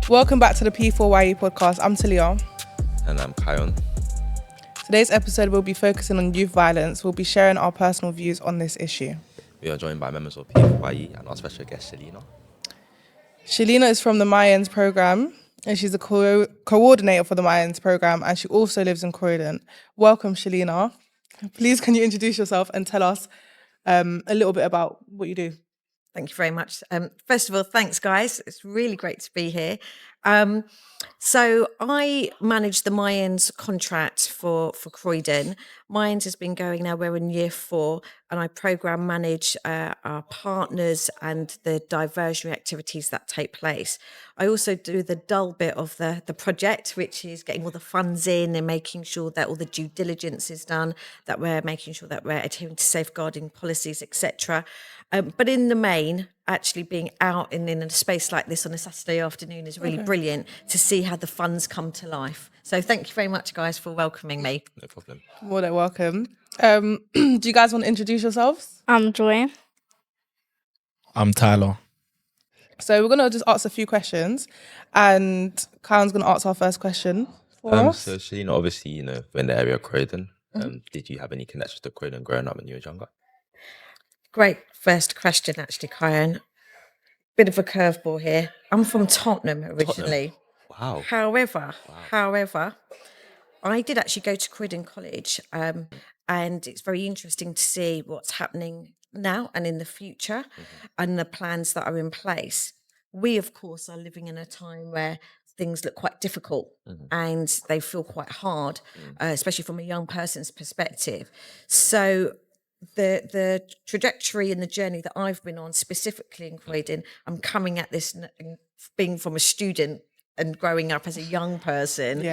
Welcome back to the P4YE Podcast. I'm Talia. And I'm Kion. Today's episode will be focusing on youth violence. We'll be sharing our personal views on this issue. We are joined by members of P4YE and our special guest, Shalina. Shalina is from the MyEnds program, and she's the coordinator for the MyEnds program, and she also lives in Croydon. Welcome, Shalina. Please, can you introduce yourself and tell us a little bit about what you do? Thank you very much. First of all, thanks, guys. It's really great to be here. So I manage the MyEnds contract for Croydon. MyEnds has been going now, we're in year 4, and I programme manage our partners and the diversionary activities that take place. I also do the dull bit of the project, which is getting all the funds in and making sure that all the due diligence is done, that we're making sure that we're adhering to safeguarding policies, etc. But in the main, actually being out in a space like this on a Saturday afternoon is really brilliant to see how the funds come to life. So thank you very much, guys, for welcoming me. No problem. More than welcome. Do you guys want to introduce yourselves? I'm Joy. I'm Tyler. So we're going to just ask a few questions, and Kyle's going to ask our first question for us. So Shalina, obviously, we're in the area of Croydon. Did you have any connections to Croydon growing up when you were younger? Great first question, actually, Kyan. Bit of a curveball here. I'm from Tottenham originally. Wow. However, I did actually go to Croydon College, and it's very interesting to see what's happening now and in the future and the plans that are in place. We, of course, are living in a time where things look quite difficult and they feel quite hard, especially from a young person's perspective. So the trajectory and the journey that I've been on, specifically in Croydon, I'm coming at this being from a student and growing up as a young person,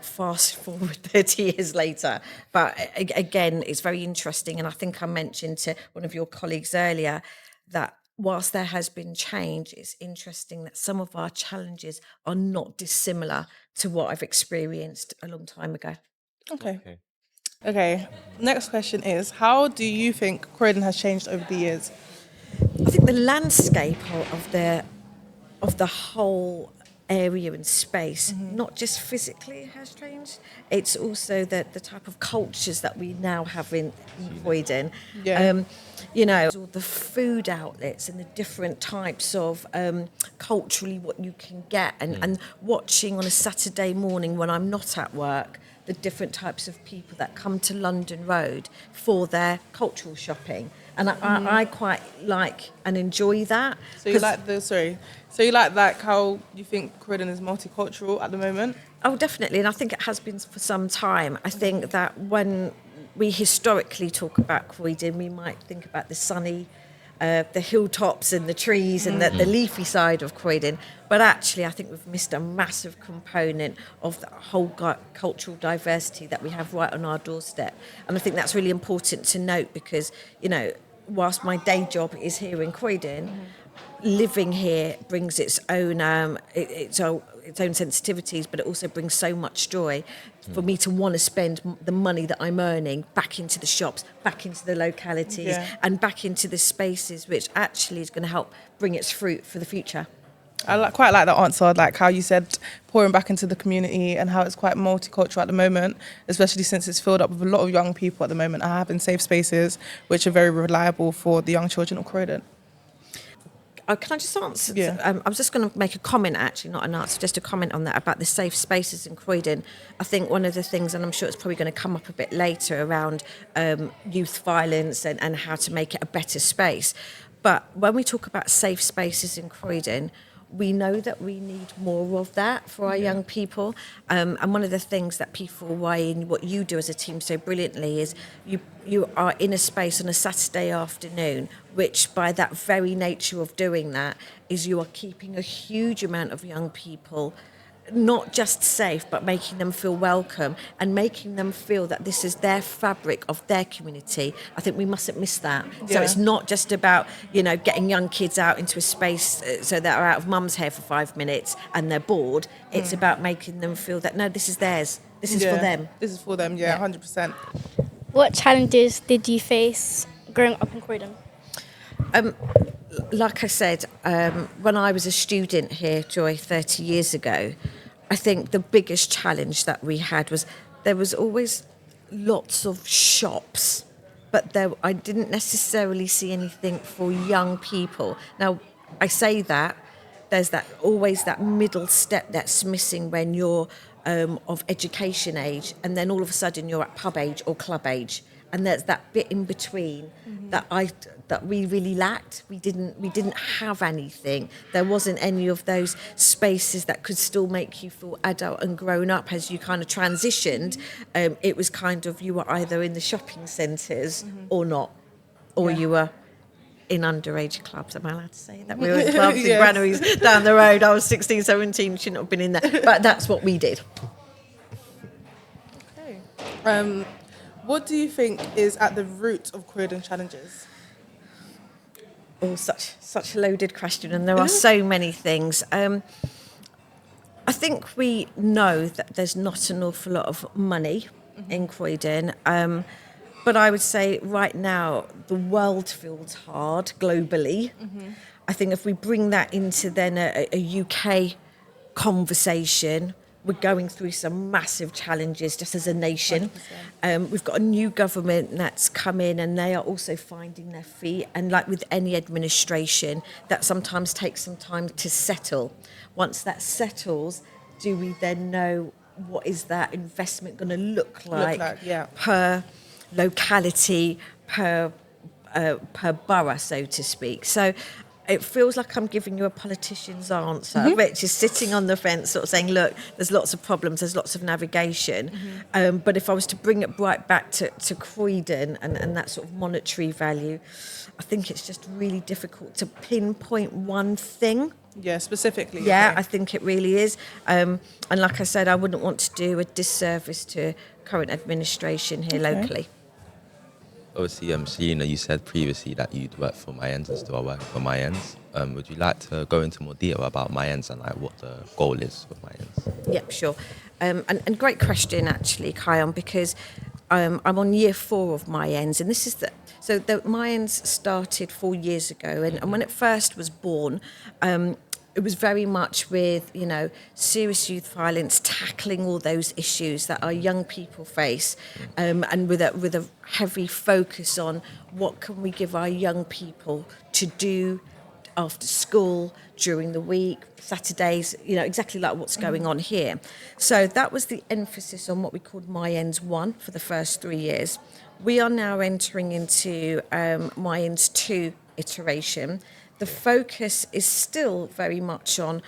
fast forward 30 years later. But again, it's very interesting. And I think I mentioned to one of your colleagues earlier that whilst there has been change, it's interesting that some of our challenges are not dissimilar to what I've experienced a long time ago. Okay. Next question is, how do you think Croydon has changed over the years? I think the landscape of the whole area and space, not just physically has changed, it's also the type of cultures that we now have in Croydon. All the food outlets and the different types of culturally what you can get, and watching on a Saturday morning when I'm not at work, the different types of people that come to London Road for their cultural shopping. And I quite like and enjoy that. So you like how you think Croydon is multicultural at the moment? Oh, definitely. And I think it has been for some time. I think that when we historically talk about Croydon, we might think about the sunny, the hilltops and the trees and the leafy side of Croydon. But actually, I think we've missed a massive component of the whole cultural diversity that we have right on our doorstep. And I think that's really important to note because, whilst my day job is here in Croydon, living here brings its own sensitivities, but it also brings so much joy for me to want to spend the money that I'm earning back into the shops, back into the localities, and back into the spaces, which actually is going to help bring its fruit for the future. I quite like that answer, like how you said pouring back into the community and how it's quite multicultural at the moment, especially since it's filled up with a lot of young people at the moment and having safe spaces which are very reliable for the young children of Croydon. Can I just answer? I was just going to make a comment, actually, not an answer, just a comment on that about the safe spaces in Croydon. I think one of the things, and I'm sure it's probably going to come up a bit later, around youth violence and how to make it a better space. But when we talk about safe spaces in Croydon, we know that we need more of that for our young people. And one of the things that P4YE and what you do as a team so brilliantly is you are in a space on a Saturday afternoon, which by that very nature of doing that is you are keeping a huge amount of young people not just safe, but making them feel welcome and making them feel that this is their fabric of their community. I think we mustn't miss that. So it's not just about, getting young kids out into a space so that are out of mum's hair for 5 minutes and they're bored. It's about making them feel that, no, this is theirs. This is for them. This is for them, 100%. What challenges did you face growing up in Croydon? Like I said, when I was a student here, Joy, 30 years ago, I think the biggest challenge that we had was there was always lots of shops, but I didn't necessarily see anything for young people. Now, I say that, there's always that middle step that's missing when you're of education age, and then all of a sudden you're at pub age or club age, and there's that bit in between that we really lacked. We didn't have anything. There wasn't any of those spaces that could still make you feel adult and grown up as you kind of transitioned. It was kind of, you were either in the shopping centres or not, or you were in underage clubs. Am I allowed to say that? We were in clubs in granaries down the road. I was 16, 17, shouldn't have been in there. But that's what we did. Okay. What do you think is at the root of Croydon challenges? Oh, such a loaded question, and there are so many things. I think we know that there's not an awful lot of money in Croydon, but I would say right now the world feels hard globally. I think if we bring that into then a UK conversation, we're going through some massive challenges just as a nation. We've got a new government that's come in, and they are also finding their feet. And like with any administration, that sometimes takes some time to settle. Once that settles, do we then know what is that investment going to look like per locality, per borough, so to speak? So it feels like I'm giving you a politician's answer, which is sitting on the fence, sort of saying, look, there's lots of problems, there's lots of navigation. But if I was to bring it right back to Croydon and that sort of monetary value, I think it's just really difficult to pinpoint one thing. Yeah, specifically. Yeah, okay. I think it really is. And like I said, I wouldn't want to do a disservice to current administration here locally. Obviously, Shalina, you said previously that you'd worked for MyEnds and still are working for MyEnds. Would you like to go into more detail about MyEnds and like what the goal is with MyEnds? Yep, sure. And great question, actually, Kion, because I'm on year 4 of MyEnds, and this is so the MyEnds started 4 years ago, and when it first was born, it was very much with, serious youth violence, tackling all those issues that our young people face, and with a heavy focus on what can we give our young people to do after school, during the week, Saturdays, exactly like what's going on here. So that was the emphasis on what we called MyEnds 1 for the first 3 years. We are now entering into MyEnds 2 iteration. The focus is still very much on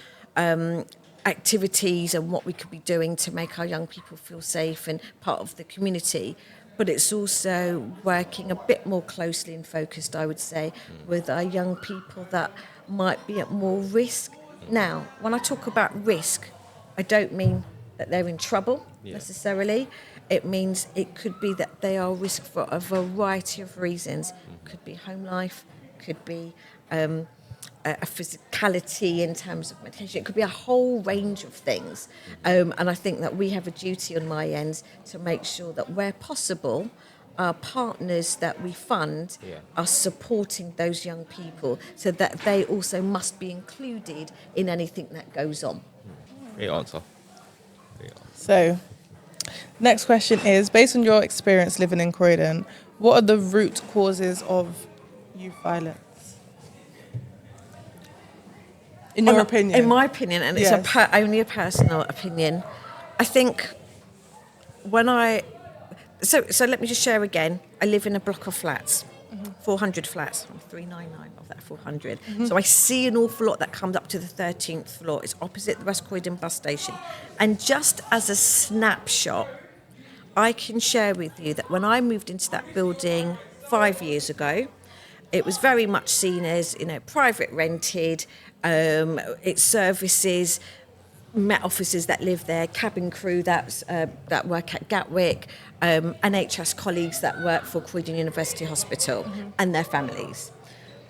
activities and what we could be doing to make our young people feel safe and part of the community. But it's also working a bit more closely and focused, I would say, with our young people that might be at more risk. Now, when I talk about risk, I don't mean that they're in trouble necessarily. It means it could be that they are at risk for a variety of reasons. Could be home life, could be a physicality in terms of medication. It could be a whole range of things. And I think that we have a duty on MyEnds to make sure that where possible, our partners that we fund are supporting those young people so that they also must be included in anything that goes on. Great answer. So, next question is, based on your experience living in Croydon, what are the root causes of youth violence? In your opinion? In my opinion, and it's only a personal opinion, I think So let me just share again. I live in a block of flats, 400 flats. I'm 399 of that 400. So I see an awful lot that comes up to the 13th floor. It's opposite the West Croydon bus station. And just as a snapshot, I can share with you that when I moved into that building 5 years ago, it was very much seen as, private rented. It services Met officers that live there, cabin crew that work at Gatwick, NHS colleagues that work for Croydon University Hospital and their families.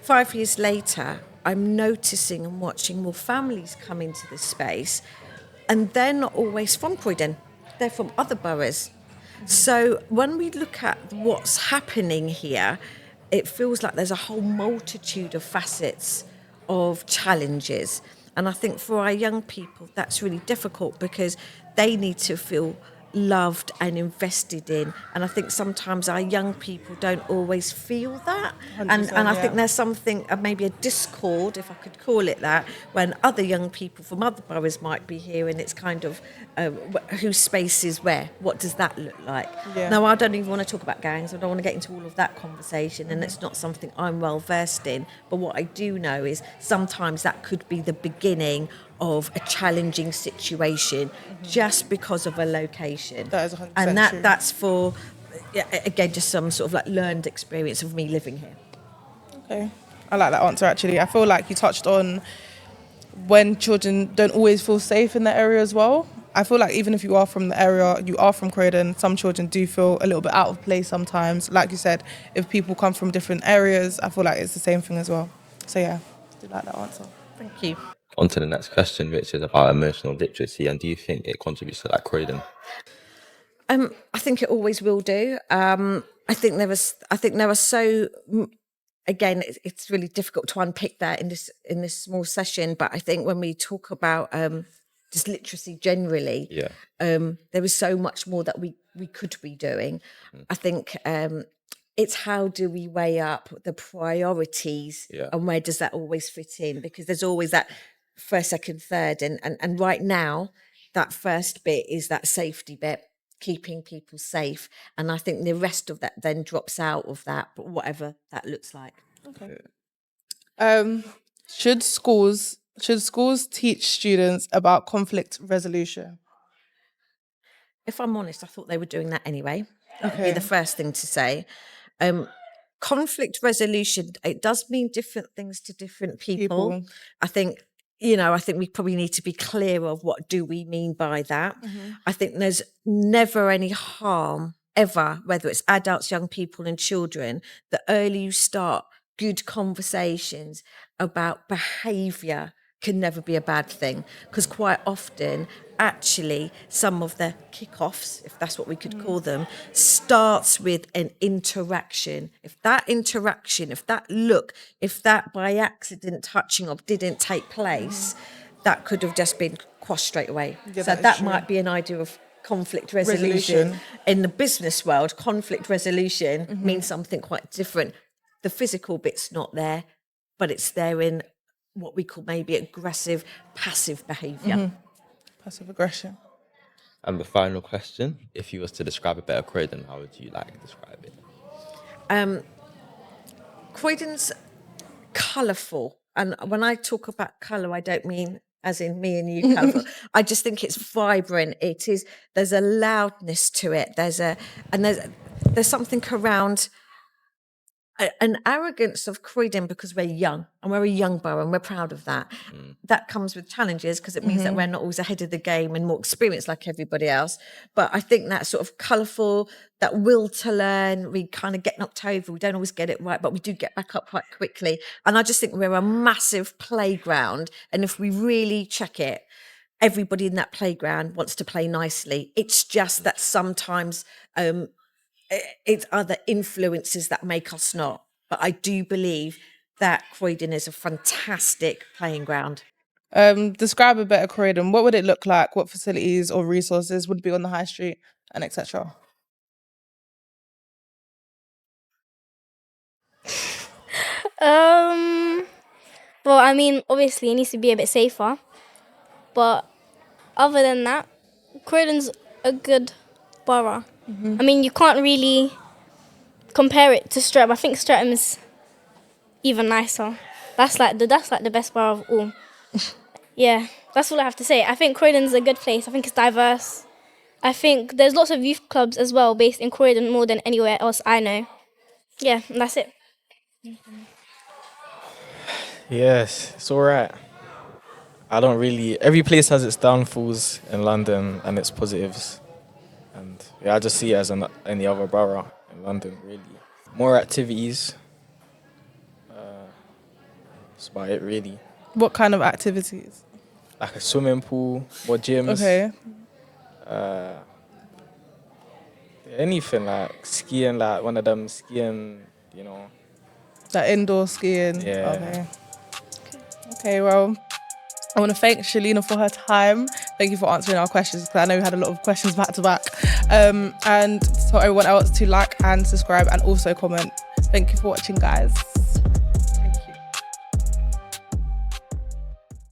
5 years later, I'm noticing and watching more families come into this space, and they're not always from Croydon, they're from other boroughs. So when we look at what's happening here, it feels like there's a whole multitude of facets of challenges. And I think for our young people, that's really difficult because they need to feel loved and invested in. And I think sometimes our young people don't always feel that. And I think there's something, maybe a discord, if I could call it that, when other young people from other boroughs might be here and it's kind of whose space is where, what does that look like? Yeah. Now, I don't even want to talk about gangs, I don't want to get into all of that conversation, and it's not something I'm well versed in, but what I do know is sometimes that could be the beginning of a challenging situation just because of a location. That is 100% and true. that's for, again, just some sort of like learned experience of me living here. Okay. I like that answer, actually. I feel like you touched on when children don't always feel safe in the area as well. I feel like even if you are from the area, you are from Croydon, some children do feel a little bit out of place sometimes. Like you said, if people come from different areas, I feel like it's the same thing as well. So yeah, I do like that answer. Thank you. On to the next question, which is about emotional literacy. And do you think it contributes to like Croydon? I think it always will do. I think there are so. Again, it's really difficult to unpick that in this small session. But I think when we talk about just literacy generally, there is so much more that we could be doing. I think it's how do we weigh up the priorities and where does that always fit in? Because there's always that first, second, third, and right now that first bit is that safety bit, keeping people safe, and I think the rest of that then drops out of that, but whatever that looks like. Okay. Should schools teach students about conflict resolution? If I'm honest, I thought they were doing that anyway. That would Okay. be the first thing to say. Conflict resolution, it does mean different things to different people. I think we probably need to be clear of what do we mean by that. I think there's never any harm ever, whether it's adults, young people and children, the earlier you start good conversations about behaviour can never be a bad thing, because quite often actually some of the kick-offs, if that's what we could call them, starts with an interaction. If that look, if that by accident touching of didn't take place, that could have just been quashed straight away. Yeah, so that might be an idea of conflict resolution. In the business world, conflict resolution means something quite different. The physical bit's not there, but it's there in what we call maybe aggressive, passive behaviour. Passive aggression. And the final question, if you was to describe a better Croydon, how would you describe it? Croydon's colourful. And when I talk about colour, I don't mean as in me and you colourful. I just think it's vibrant. There's a loudness to it. There's something around an arrogance of Croydon because we're young and we're a young borough and we're proud of that. That comes with challenges because it means that we're not always ahead of the game and more experienced like everybody else. But I think that sort of colourful, that will to learn, we kind of get knocked over, we don't always get it right, but we do get back up quite quickly. And I just think we're a massive playground. And if we really check it, everybody in that playground wants to play nicely. It's just that sometimes it's other influences that make us not. But I do believe that Croydon is a fantastic playing ground. Describe a better Croydon. What would it look like? What facilities or resources would be on the high street and etc.? Well, I mean, obviously it needs to be a bit safer. But other than that, Croydon's a good borough. I mean, you can't really compare it to Streatham. I think Streatham is even nicer. That's like the best borough of all. Yeah, that's all I have to say. I think Croydon's a good place. I think it's diverse. I think there's lots of youth clubs as well based in Croydon more than anywhere else I know. Yeah, and that's it. Yes, it's all right. Every place has its downfalls in London and its positives. And yeah, I just see it as any other borough in London, really. More activities. That's about it, really. What kind of activities? Like a swimming pool, more gyms. Okay. Anything like skiing, like one of them skiing, Like indoor skiing. Yeah. Okay. Okay, well, I want to thank Shalina for her time. Thank you for answering our questions, because I know we had a lot of questions back to back. And tell everyone else to like and subscribe and also comment. Thank you for watching, guys.